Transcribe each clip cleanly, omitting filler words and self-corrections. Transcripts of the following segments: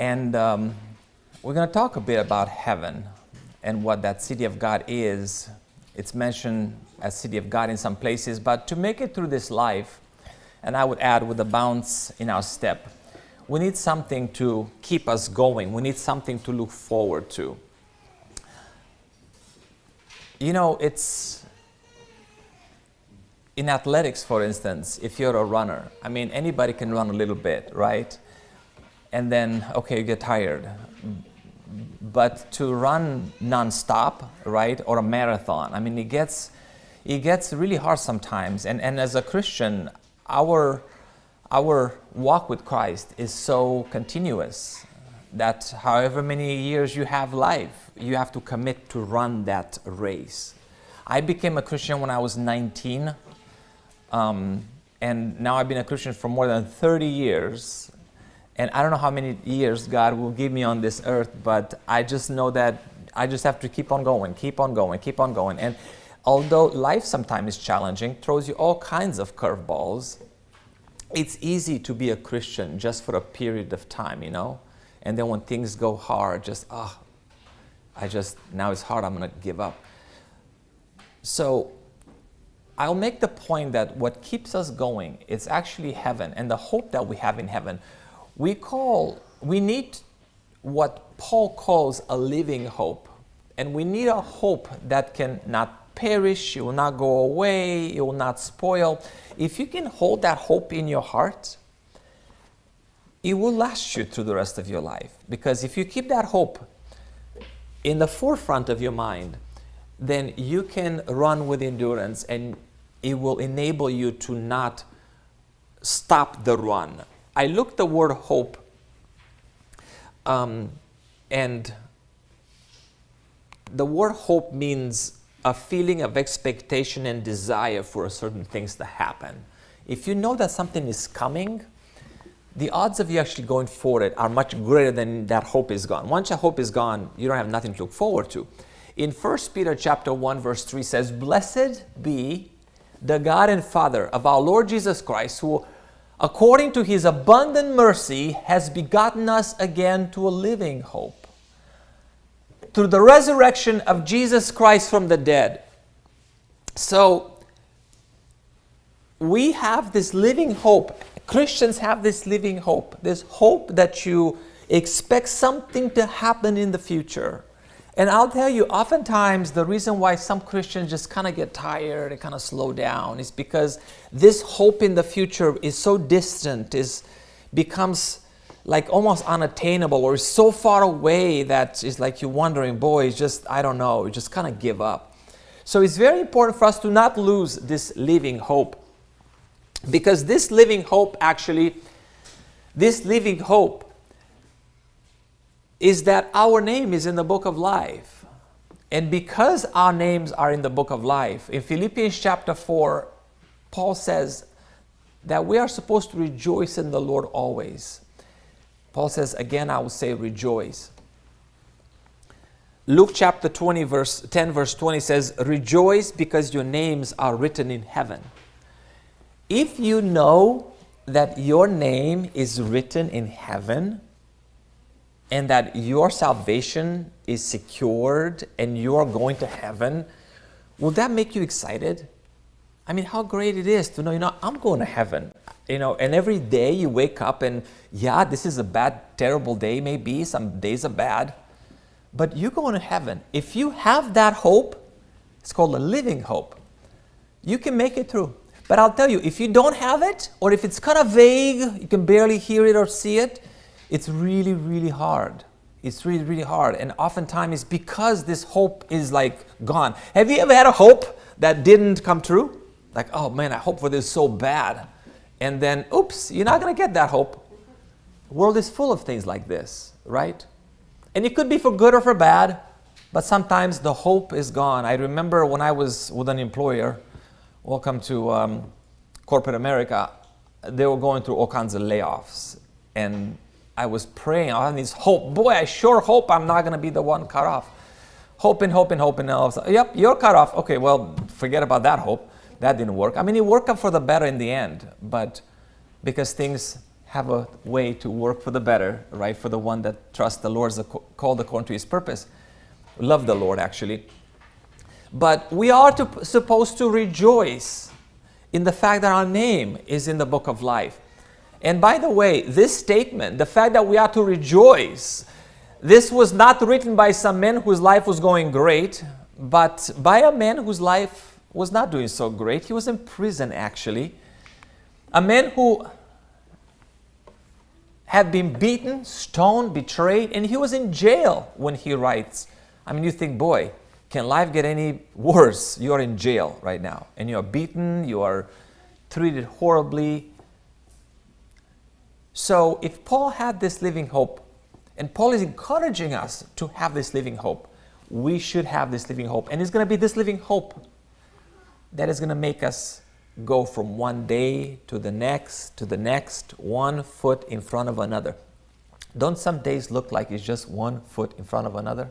And we're going to talk a bit about heaven and what that city of God is. It's mentioned as city of God in some places, but to make it through this life, and I would add with a bounce in our step, we need something to keep us going. We need something to look forward to. You know, it's in athletics, for instance, if you're a runner, I mean, anybody can run a little bit, right? And then, okay, you get tired. But to run nonstop, right, or a marathon, I mean, it gets really hard sometimes. And as a Christian, our walk with Christ is so continuous that however many years you have life, you have to commit to run that race. I became a Christian when I was 19, and now I've been a Christian for more than 30 years. And I don't know how many years God will give me on this earth, but I just know that I just have to keep on going. And although life sometimes is challenging, throws you all kinds of curveballs, it's easy to be a Christian just for a period of time, you know? And then when things go hard, now it's hard, I'm going to give up. So I'll make the point that what keeps us going is actually heaven and the hope that we have in heaven. We need what Paul calls a living hope. And we need a hope that can not perish, it will not go away, it will not spoil. If you can hold that hope in your heart, it will last you through the rest of your life. Because if you keep that hope in the forefront of your mind, then you can run with endurance and it will enable you to not stop the run. I looked the word hope, and the word hope means a feeling of expectation and desire for certain things to happen. If you know that something is coming, the odds of you actually going for it are much greater than that hope is gone. Once your hope is gone, you don't have nothing to look forward to. In 1 Peter chapter 1, verse 3 says, "Blessed be the God and Father of our Lord Jesus Christ, who according to his abundant mercy has begotten us again to a living hope through the resurrection of Jesus Christ from the dead." So we have this living hope. Christians have this living hope. This hope that you expect something to happen in the future. And I'll tell you, oftentimes the reason why some Christians just kind of get tired and kind of slow down is because this hope in the future is so distant, becomes like almost unattainable, or is so far away that it's like you're wondering, boy, it's just, I don't know, you just kind of give up. So it's very important for us to not lose this living hope. Because this living hope is that our name is in the book of life. And because our names are in the book of life, in Philippians chapter 4, Paul says that we are supposed to rejoice in the Lord always. Paul says, again, I will say rejoice. Luke chapter 10 verse 20 says, "Rejoice because your names are written in heaven." If you know that your name is written in heaven, and that your salvation is secured and you are going to heaven, will that make you excited? I mean, how great it is to know, I'm going to heaven. And every day you wake up and, yeah, this is a bad, terrible day maybe, some days are bad, but you're going to heaven. If you have that hope, it's called a living hope. You can make it through. But I'll tell you, if you don't have it, or if it's kind of vague, you can barely hear it or see it, it's really, really hard. It's really, really hard. And oftentimes it's because this hope is like gone. Have you ever had a hope that didn't come true? Like, oh man, I hope for this so bad. And then, oops, you're not going to get that hope. The world is full of things like this, right? And it could be for good or for bad, but sometimes the hope is gone. I remember when I was with an employer, welcome to corporate America, they were going through all kinds of layoffs. And I was praying, I had this hope. Boy, I sure hope I'm not going to be the one cut off. Hoping. Yep, you're cut off. Okay, well, forget about that hope. That didn't work. I mean, it worked out for the better in the end. But because things have a way to work for the better, right? For the one that trusts the Lord is called according to his purpose. Love the Lord, actually. But we are supposed to rejoice in the fact that our name is in the book of life. And by the way, this statement, the fact that we are to rejoice, this was not written by some man whose life was going great, but by a man whose life was not doing so great. He was in prison, actually. A man who had been beaten, stoned, betrayed, and he was in jail when he writes. I mean, you think, boy, can life get any worse? You are in jail right now, and you are beaten, you are treated horribly. So if Paul had this living hope, and Paul is encouraging us to have this living hope, we should have this living hope. And it's going to be this living hope that is going to make us go from one day to the next, 1 foot in front of another. Don't some days look like it's just 1 foot in front of another?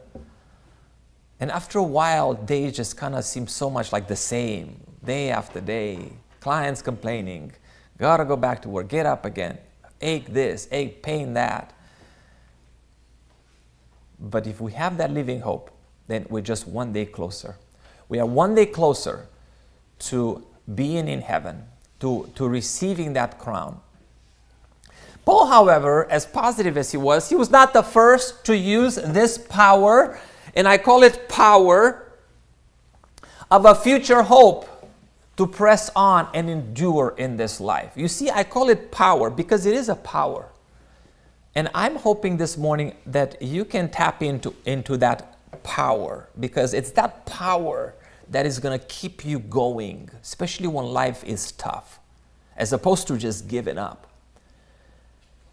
And after a while, days just kind of seem so much like the same, day after day. Clients complaining, gotta go back to work, get up again, ache this, ache, pain that. But if we have that living hope, then we're just one day closer. We are one day closer to being in heaven, to receiving that crown. Paul, however, as positive as he was not the first to use this power, and I call it power of a future hope to press on and endure in this life. You see, I call it power because it is a power. And I'm hoping this morning that you can tap into that power, because it's that power that is going to keep you going, especially when life is tough, as opposed to just giving up.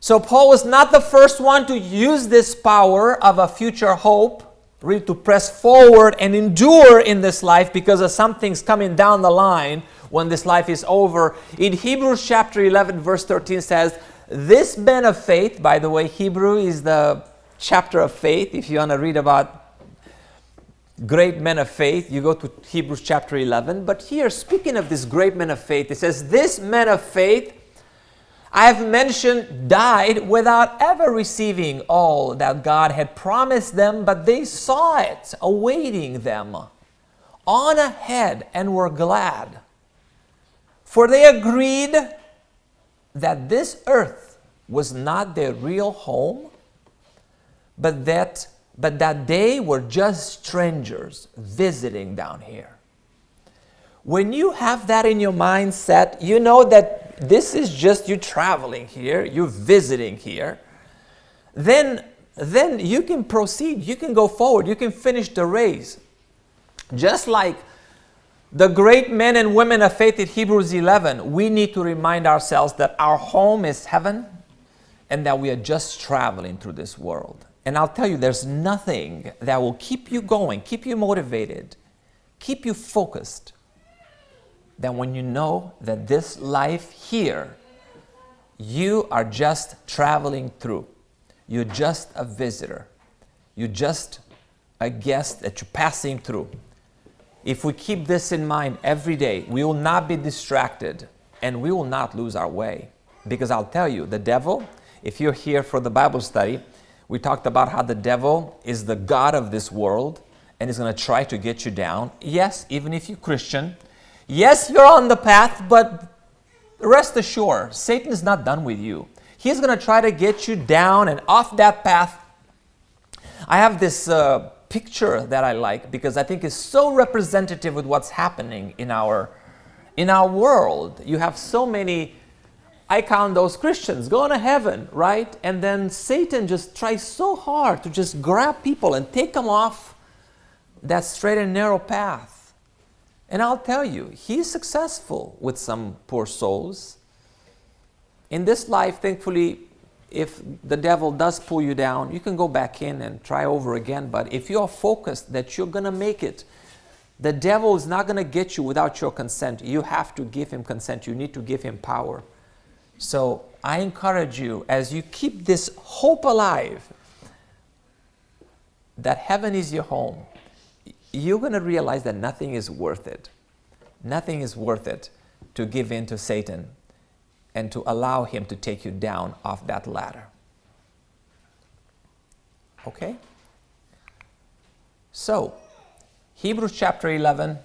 So Paul was not the first one to use this power of a future hope, really to press forward and endure in this life because of some things coming down the line when this life is over. In Hebrews chapter 11, verse 13 says, this man of faith, by the way, Hebrew is the chapter of faith. If you want to read about great men of faith, you go to Hebrews chapter 11. But here, speaking of this great man of faith, it says, this man of faith, I have mentioned, died without ever receiving all that God had promised them, but they saw it awaiting them on ahead and were glad. For they agreed that this earth was not their real home, but that they were just strangers visiting down here. When you have that in your mindset, you know that this is just you traveling here, you're visiting here, then you can proceed, you can go forward, you can finish the race. Just like the great men and women of faith in Hebrews 11, we need to remind ourselves that our home is heaven and that we are just traveling through this world. And I'll tell you, there's nothing that will keep you going, keep you motivated, keep you focused, than when you know that this life here, you are just traveling through. You're just a visitor. You're just a guest that you're passing through. If we keep this in mind every day, we will not be distracted and we will not lose our way. Because I'll tell you, the devil, if you're here for the Bible study, we talked about how the devil is the god of this world and is going to try to get you down. Yes, even if you're Christian. Yes, you're on the path, but rest assured, Satan is not done with you. He's going to try to get you down and off that path. I have this picture that I like because I think it's so representative with what's happening in our world. You have so many, I count those Christians going to heaven, right? And then Satan just tries so hard to just grab people and take them off that straight and narrow path. And I'll tell you, he's successful with some poor souls. In this life, thankfully, if the devil does pull you down, you can go back in and try over again. But if you're focused that you're going to make it, the devil is not going to get you without your consent. You have to give him consent. You need to give him power. So I encourage you, as you keep this hope alive, that heaven is your home, you're going to realize that nothing is worth it. Nothing is worth it to give in to Satan. and to allow Him to take you down off that ladder. Okay? So, Hebrews chapter 11,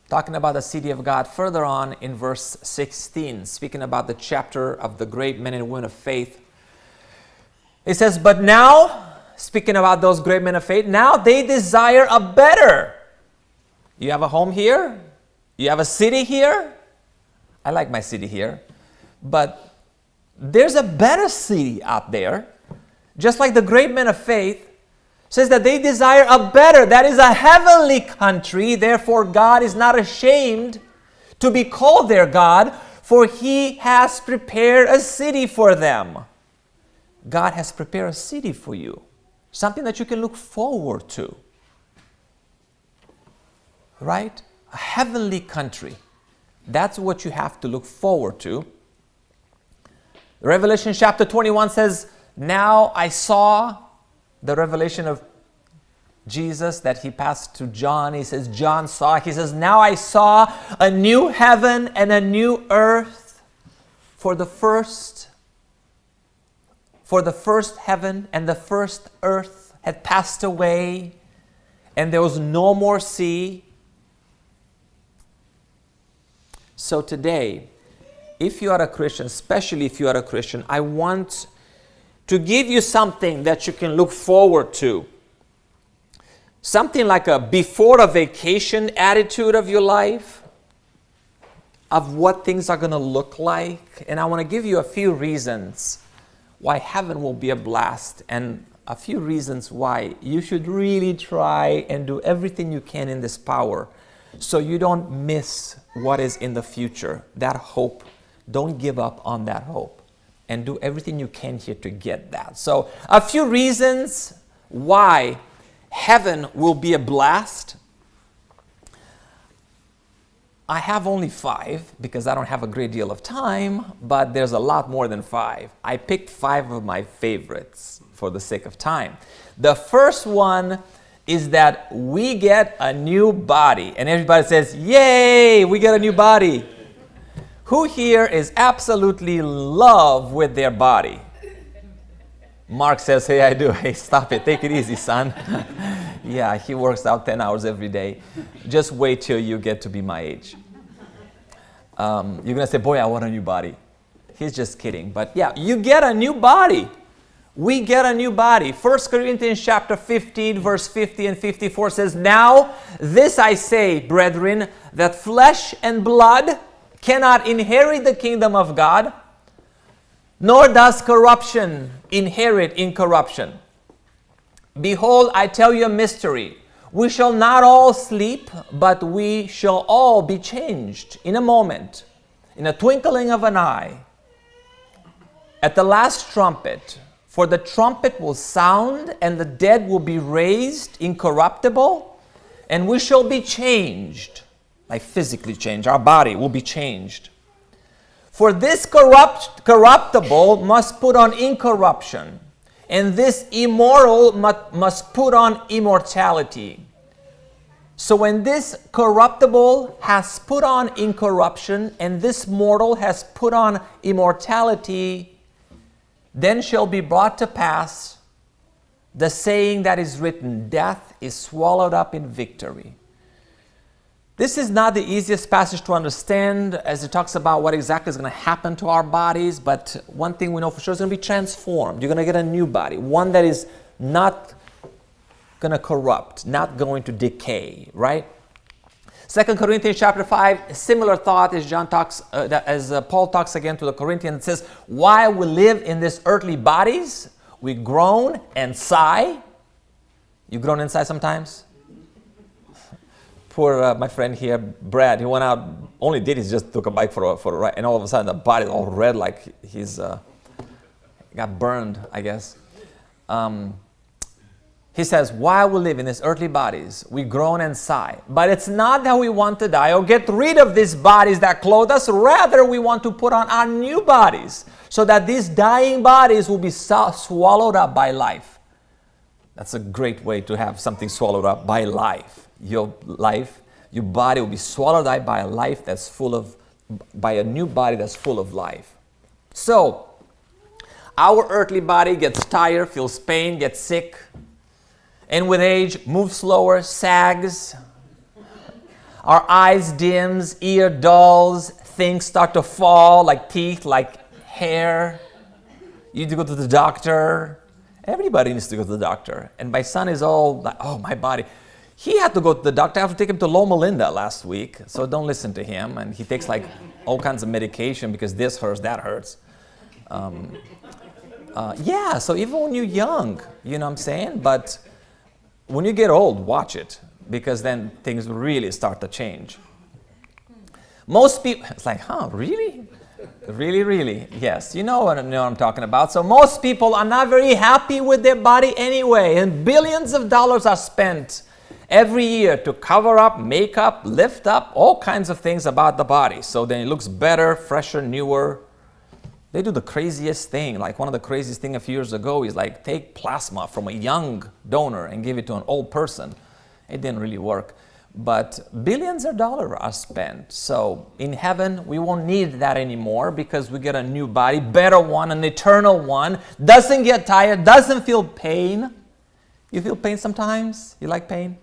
talking about the city of God. Further on in verse 16, speaking about the chapter of the great men and women of faith, it says, but now, speaking about those great men of faith, now they desire a better. You have a home here? You have a city here? I like my city here. But there's a better city out there. Just like the great men of faith, says that they desire a better, that is a heavenly country. Therefore, God is not ashamed to be called their God, for He has prepared a city for them. God has prepared a city for you, something that you can look forward to. Right? A heavenly country. That's what you have to look forward to. Revelation chapter 21 says, now I saw the revelation of Jesus that He passed to John. He says, John saw. He says, now I saw a new heaven and a new earth. For the first heaven and the first earth had passed away, and there was no more sea. So today, if you are a Christian, especially if you are a Christian, I want to give you something that you can look forward to. Something like a before a vacation attitude of your life, of what things are going to look like. And I want to give you a few reasons why heaven will be a blast, and a few reasons why you should really try and do everything you can in this power so you don't miss what is in the future, that hope. Don't give up on that hope, and do everything you can here to get that. So a few reasons why heaven will be a blast. I have only 5 because I don't have a great deal of time, but there's a lot more than 5. I picked 5 of my favorites for the sake of time. The first one is that we get a new body. And everybody says, yay, we get a new body. Who here is absolutely in love with their body? Mark says, hey, I do. Hey, stop it. Take it easy, son. Yeah, he works out 10 hours every day. Just wait till you get to be my age. You're going to say, boy, I want a new body. He's just kidding. But yeah, you get a new body. We get a new body. 1 Corinthians chapter 15, verse 50 and 54 says, now this I say, brethren, that flesh and blood cannot inherit the kingdom of God, nor does corruption inherit incorruption. Behold, I tell you a mystery. We shall not all sleep, but we shall all be changed in a moment, in a twinkling of an eye, at the last trumpet. For the trumpet will sound, and the dead will be raised incorruptible, and we shall be changed, like physically changed. Our body will be changed. For this corruptible must put on incorruption, and this immoral must put on immortality. So when this corruptible has put on incorruption, and this mortal has put on immortality, then shall be brought to pass the saying that is written, death is swallowed up in victory. This is not the easiest passage to understand, as it talks about what exactly is going to happen to our bodies, but one thing we know for sure is going to be transformed. You're going to get a new body, one that is not going to corrupt, not going to decay, right? 2 Corinthians chapter 5, similar thought as Paul talks again to the Corinthians. It says, while we live in this earthly bodies, we groan and sigh. You groan and sigh sometimes? Poor my friend here, Brad, he went out, only did he just took a bike for a ride, and all of a sudden the body's all red like he's got burned, I guess. He says, while we live in these earthly bodies, we groan and sigh. But it's not that we want to die or get rid of these bodies that clothe us. Rather, we want to put on our new bodies so that these dying bodies will be swallowed up by life. That's a great way to have something swallowed up by life. Your body will be swallowed up by a life that's full of, by a new body that's full of life. So, our earthly body gets tired, feels pain, gets sick, and with age, moves slower, sags. Our eyes dims, ear dulls, things start to fall like teeth, like hair. You need to go to the doctor. Everybody needs to go to the doctor. And my son is all like, oh, my body. He had to go to the doctor. I have to take him to Loma Linda last week, so don't listen to him. And he takes like all kinds of medication because this hurts, that hurts. Yeah, so even when you're young, you know what I'm saying? But when you get old, watch it, because then things really start to change. Most people, it's like, huh, really? Really, really? Yes, you know what I'm talking about. So most people are not very happy with their body anyway, and billions of dollars are spent every year to cover up, make up, lift up, all kinds of things about the body. So then it looks better, fresher, newer. They do the craziest thing. Like one of the craziest things a few years ago is like take plasma from a young donor and give it to an old person. It didn't really work. But billions of dollars are spent. So in heaven, we won't need that anymore because we get a new body, better one, an eternal one, doesn't get tired, doesn't feel pain. You feel pain sometimes? You like pain?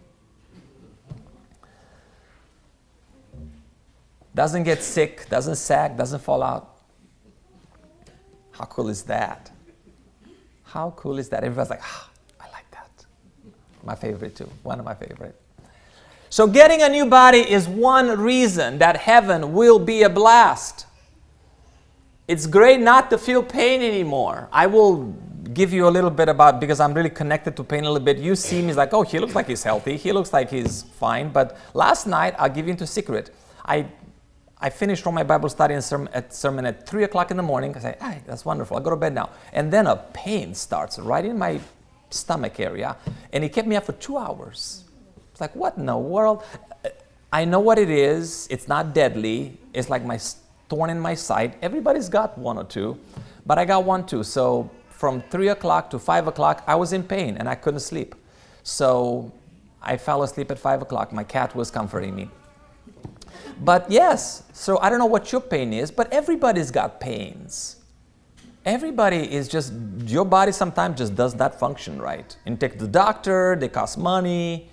Doesn't get sick, doesn't sag, doesn't fall out. How cool is that? How cool is that? Everybody's like, I like that. My favorite too, one of my favorite. So getting a new body is one reason that heaven will be a blast. It's great not to feel pain anymore. I will give you a little bit about, because I'm really connected to pain a little bit. You see me, it's like, oh, he looks like he's healthy. He looks like he's fine. But last night, I'll give you into secret. I finished from my Bible study and sermon at 3 o'clock in the morning. I say, hey, that's wonderful. I'll go to bed now. And then a pain starts right in my stomach area. And it kept me up for 2 hours. It's like, what in the world? I know what it is. It's not deadly. It's like my thorn in my side. Everybody's got one or two. But I got one too. So from 3 o'clock to 5 o'clock, I was in pain and I couldn't sleep. So I fell asleep at 5 o'clock. My cat was comforting me. But yes, so I don't know what your pain is, but everybody's got pains. Everybody is just, your body sometimes just does not function right. And take the doctor, they cost money.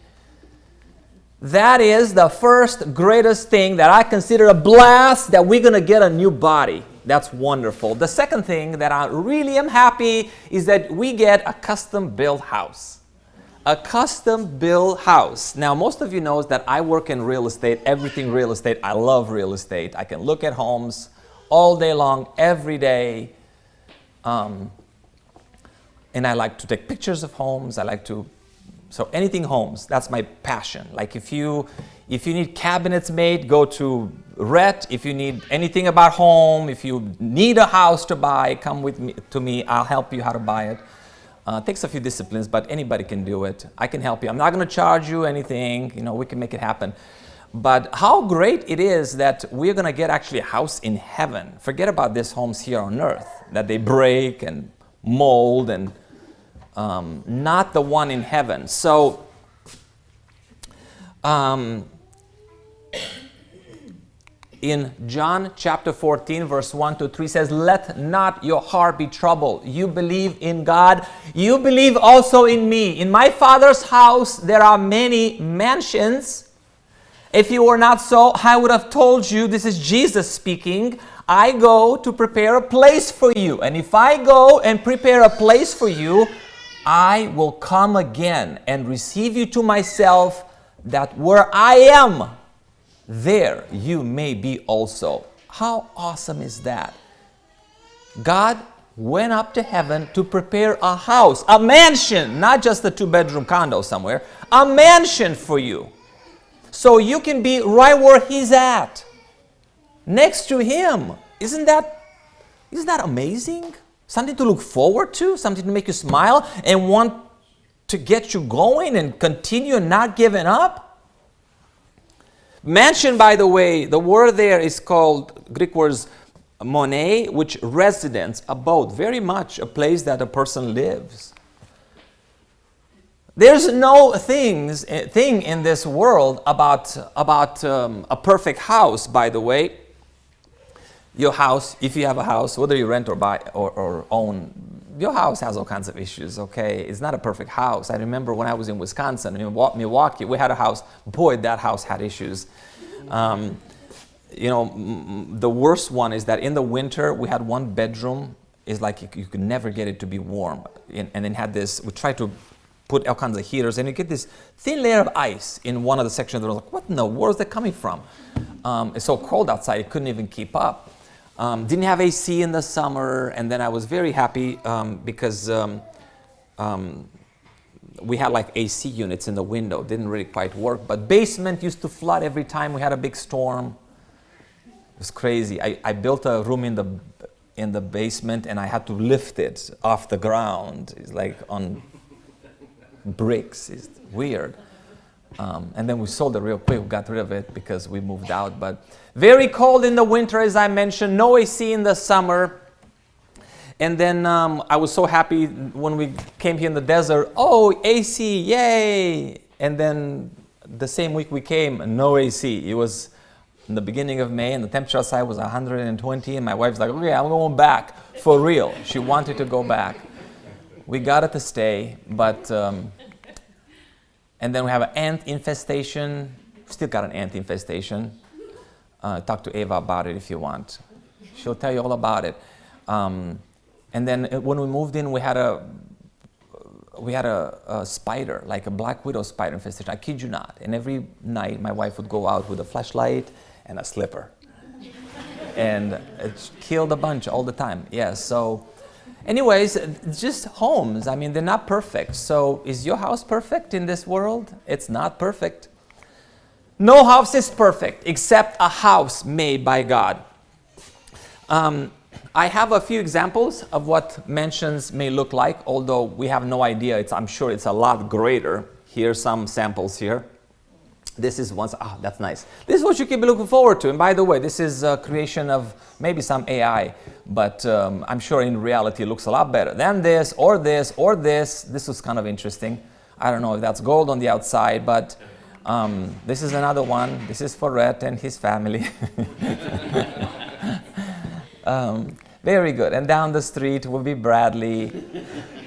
That is the first greatest thing that I consider a blast, that we're going to get a new body. That's wonderful. The second thing that I really am happy is that we get a custom built house. A custom built house. Now, most of you know that I work in real estate, everything real estate. I love real estate. I can look at homes all day long, every day. And I like to take pictures of homes. So anything homes, that's my passion. Like if you need cabinets made, go to Rhett. If you need anything about home, if you need a house to buy, come with me to me. I'll help you how to buy it. Takes a few disciplines, but anybody can do it. I can help you. I'm not going to charge you anything. You know, we can make it happen. But how great it is that we're going to get actually a house in heaven. Forget about these homes here on earth, that they break and mold, and not the one in heaven. So, in John chapter 14, verse 1-3 says, let not your heart be troubled. You believe in God. You believe also in me. In my Father's house, there are many mansions. If you were not so, I would have told you, this is Jesus speaking, I go to prepare a place for you. And if I go and prepare a place for you, I will come again and receive you to myself, that where I am, there you may be also. How awesome is that? God went up to heaven to prepare a house, a mansion, not just a 2-bedroom condo somewhere, a mansion for you. So you can be right where he's at, next to him. Isn't that amazing? Something to look forward to, something to make you smile and want to get you going and continue not giving up. Mansion, by the way, the word there is called, Greek words, monē, which residence, abode, very much a place that a person lives. There's no thing in this world about a perfect house, by the way. Your house, if you have a house, whether you rent or buy or own, your house has all kinds of issues, okay? It's not a perfect house. I remember when I was in Wisconsin, in Milwaukee, we had a house. Boy, that house had issues. The worst one is that in the winter, we had one bedroom. It's like you could never get it to be warm. And then had this, we tried to put all kinds of heaters, and you get this thin layer of ice in one of the sections. I was like, what in the world is that coming from? It's so cold outside, it couldn't even keep up. Didn't have AC in the summer, and then I was very happy because we had like AC units in the window. Didn't really quite work, but basement used to flood every time we had a big storm. It was crazy. I built a room in the basement, and I had to lift it off the ground. It's like on bricks. It's weird. And then we sold it real quick. We got rid of it because we moved out. But very cold in the winter, as I mentioned. No AC in the summer. And then I was so happy when we came here in the desert. Oh, AC, yay! And then the same week we came, no AC. It was in the beginning of May, and the temperature outside was 120. And my wife's like, okay, I'm going back for real. She wanted to go back. We got it to stay, but... and then we have an ant infestation. Still got an ant infestation. Talk to Ava about it if you want. She'll tell you all about it. And then when we moved in, we had a spider, like a black widow spider infestation. I kid you not. And every night, my wife would go out with a flashlight and a slipper. And it killed a bunch all the time. Yeah, so... Anyways, just homes. I mean, they're not perfect. So is your house perfect in this world? It's not perfect. No house is perfect except a house made by God. I have a few examples of what mansions may look like, although we have no idea. I'm sure it's a lot greater. Here's some samples here. This is one, that's nice. This is what you can be looking forward to. And by the way, this is a creation of maybe some AI, but I'm sure in reality it looks a lot better than this, or this, or this. This was kind of interesting. I don't know if that's gold on the outside, but this is another one. This is for Rhett and his family. Very good. And down the street will be Bradley.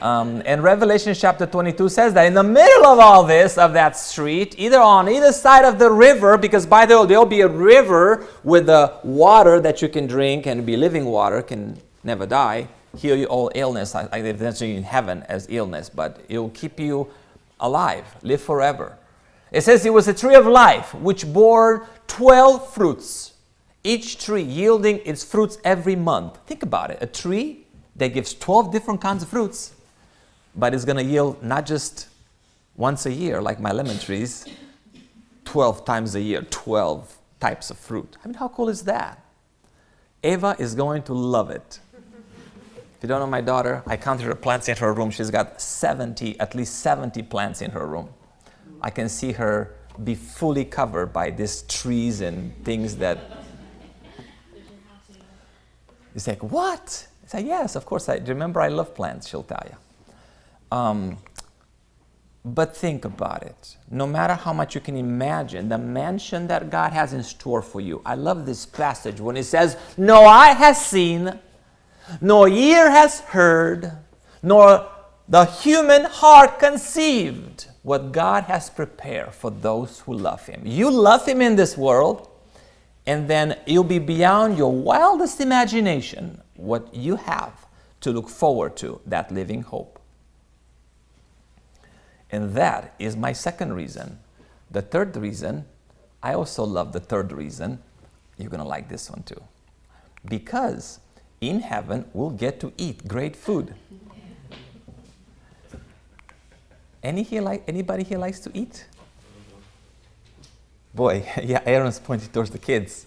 And Revelation chapter 22 says that in the middle of all this, of that street, on either side of the river, because by the way, there'll be a river with the water that you can drink and be living water, can never die, heal you all illness. I live essentially in heaven as illness, but it will keep you alive, live forever. It says it was a tree of life, which bore 12 fruits. Each tree yielding its fruits every month. Think about it. A tree that gives 12 different kinds of fruits, but it's going to yield not just once a year like my lemon trees, 12 times a year, 12 types of fruit. I mean, how cool is that? Ava is going to love it. If you don't know my daughter, I counted her plants in her room. She's got at least 70 plants in her room. I can see her be fully covered by these trees and things that... It's like, what? I say, yes, of course. Remember, I love plants, she'll tell you. But think about it. No matter how much you can imagine, the mansion that God has in store for you. I love this passage when it says, no eye has seen, nor ear has heard, nor the human heart conceived what God has prepared for those who love Him. You love Him in this world, and then you'll be beyond your wildest imagination what you have to look forward to, that living hope. And that is my second reason. The third reason, I also love the third reason. You're going to like this one too. Because in heaven, we'll get to eat great food. Anybody here likes to eat? Boy, yeah, Aaron's pointing towards the kids.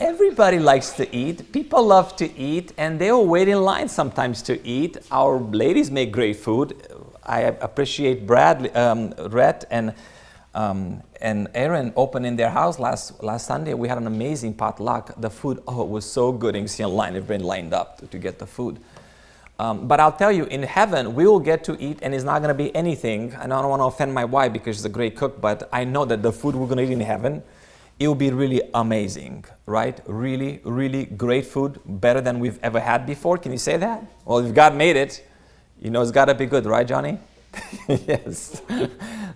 Everybody likes to eat. People love to eat, and they'll wait in line sometimes to eat. Our ladies make great food. I appreciate Rhett and Aaron opening their house last Sunday. We had an amazing potluck. The food, it was so good. You can see a line, everybody lined up to get the food. But I'll tell you, in heaven, we will get to eat, and it's not going to be anything. And I don't want to offend my wife because she's a great cook, but I know that the food we're going to eat in heaven it will be really amazing, right? Really, really great food, better than we've ever had before. Can you say that? Well, if God made it, you know it's got to be good, right, Johnny? Yes.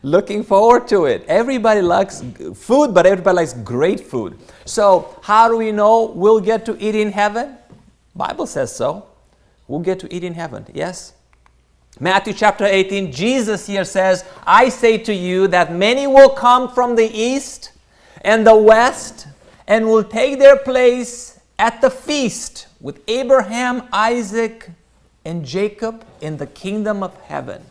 Looking forward to it. Everybody likes food, but everybody likes great food. So how do we know we'll get to eat in heaven? Bible says so. We'll get to eat in heaven, yes? Matthew chapter 18, Jesus here says, I say to you that many will come from the east and the west and will take their place at the feast with Abraham, Isaac, and Jacob in the kingdom of heaven.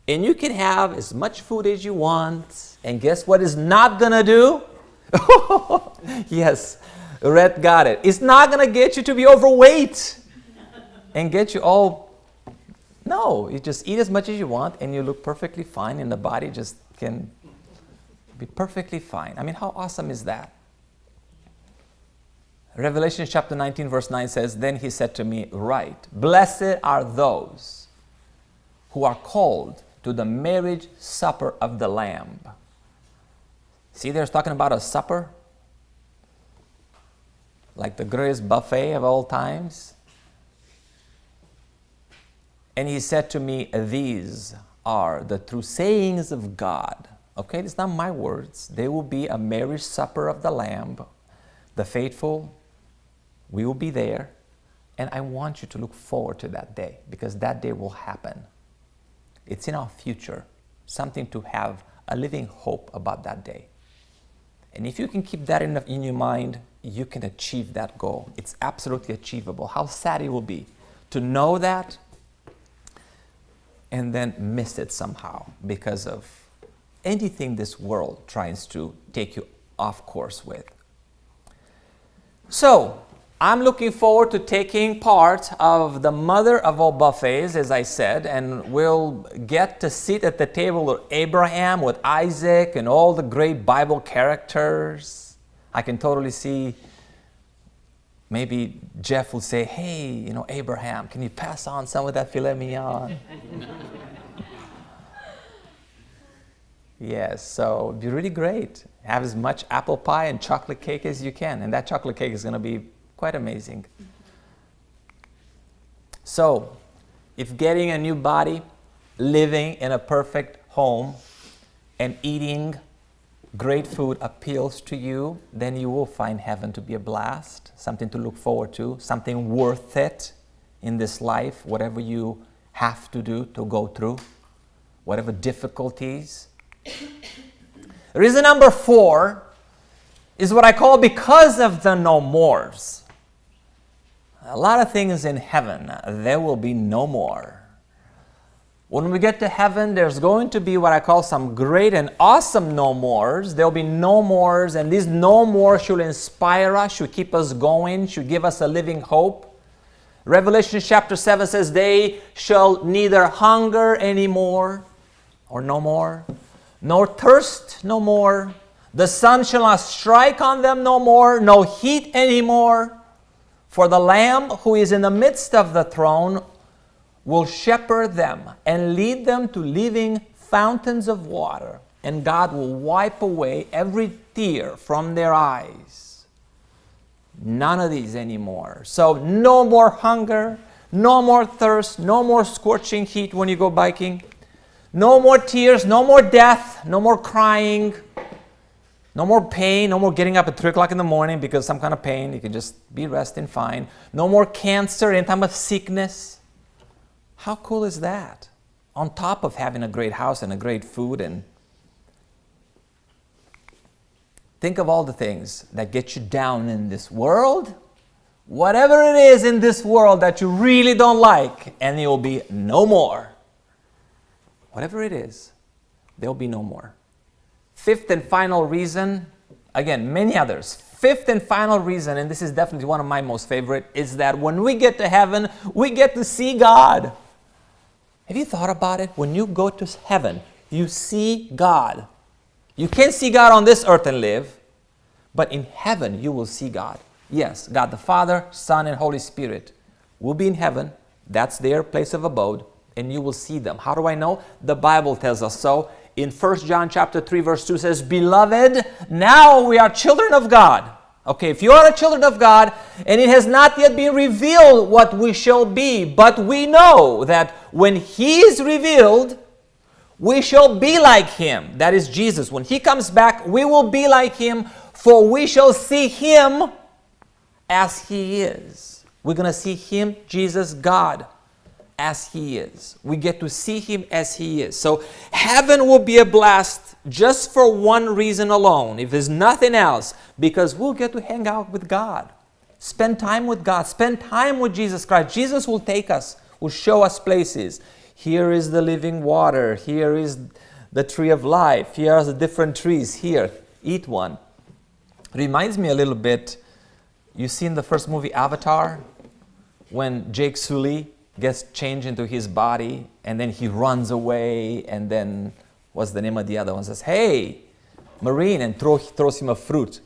And you can have as much food as you want. And guess what it's not going to do? Yes, Red got it. It's not going to get you to be overweight and get you all... No, you just eat as much as you want and you look perfectly fine and the body just can be perfectly fine. I mean, how awesome is that? Revelation chapter 19 verse 9 says, Then he said to me, Write, blessed are those who are called to the marriage supper of the Lamb. See, they're talking about a supper, like the greatest buffet of all times. And he said to me, These are the true sayings of God. Okay, it's not my words. There will be a marriage supper of the Lamb. The faithful, we will be there. And I want you to look forward to that day, because that day will happen. It's in our future, something to have a living hope about that day. And if you can keep that in your mind, you can achieve that goal. It's absolutely achievable. How sad it will be to know that and then miss it somehow because of anything this world tries to take you off course with. So, I'm looking forward to taking part of the mother of all buffets, as I said, and we'll get to sit at the table with Abraham, with Isaac, and all the great Bible characters. I can totally see maybe Jeff will say, Hey, you know, Abraham, can you pass on some of that filet mignon? Yes, so it'd be really great. Have as much apple pie and chocolate cake as you can. And that chocolate cake is going to be quite amazing. So, if getting a new body, living in a perfect home, and eating great food appeals to you, then you will find heaven to be a blast, something to look forward to, something worth it in this life, whatever you have to do to go through, whatever difficulties. Reason number 4 is what I call because of the no mores. A lot of things in heaven, there will be no more. When we get to heaven, there's going to be what I call some great and awesome no mores. There'll be no mores, and these no mores should inspire us, should keep us going, should give us a living hope. Revelation chapter 7 says, They shall neither hunger anymore, or no more, nor thirst no more. The sun shall not strike on them no more, no heat anymore. For the Lamb who is in the midst of the throne will shepherd them and lead them to living fountains of water. And God will wipe away every tear from their eyes. None of these anymore. So no more hunger, no more thirst, no more scorching heat when you go biking. No more tears, no more death, no more crying, no more pain, no more getting up at 3 o'clock in the morning because of some kind of pain. You can just be resting fine. No more cancer, any time of sickness. How cool is that? On top of having a great house and a great food. And think of all the things that get you down in this world. Whatever it is in this world that you really don't like, and it will be no more. Whatever it is, there will be no more. 5th and final reason, again, many others. 5th and final reason, and this is definitely one of my most favorite, is that when we get to heaven, we get to see God. Have you thought about it? When you go to heaven, you see God. You can't see God on this earth and live, but in heaven you will see God. Yes, God the Father, Son, and Holy Spirit will be in heaven. That's their place of abode, and you will see them. How do I know? The Bible tells us so. in 1 John chapter 3 verse 2 says, "Beloved, now we are children of God." Okay, if you are a children of God, and it has not yet been revealed what we shall be, but we know that when He is revealed, we shall be like Him. That is Jesus. When He comes back, we will be like Him, for we shall see Him as He is. We're going to see Him, Jesus, God, as He is. We get to see Him as He is. So heaven will be a blast just for one reason alone, if there's nothing else, because we'll get to hang out with God. Spend time with God. Spend time with Jesus Christ. Jesus will take us, will show us places. Here is the living water. Here is the tree of life. Here are the different trees. Here, eat one. Reminds me a little bit, you seen the first movie Avatar? When Jake Sully gets changed into his body and then he runs away, and then what's the name of the other one? Says, "Hey, Marine," and throws him a fruit.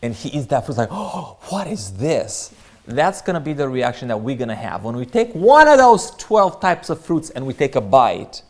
And he eats that fruit like, "Oh, what is this?" That's going to be the reaction that we're going to have. When we take one of those 12 types of fruits and we take a bite,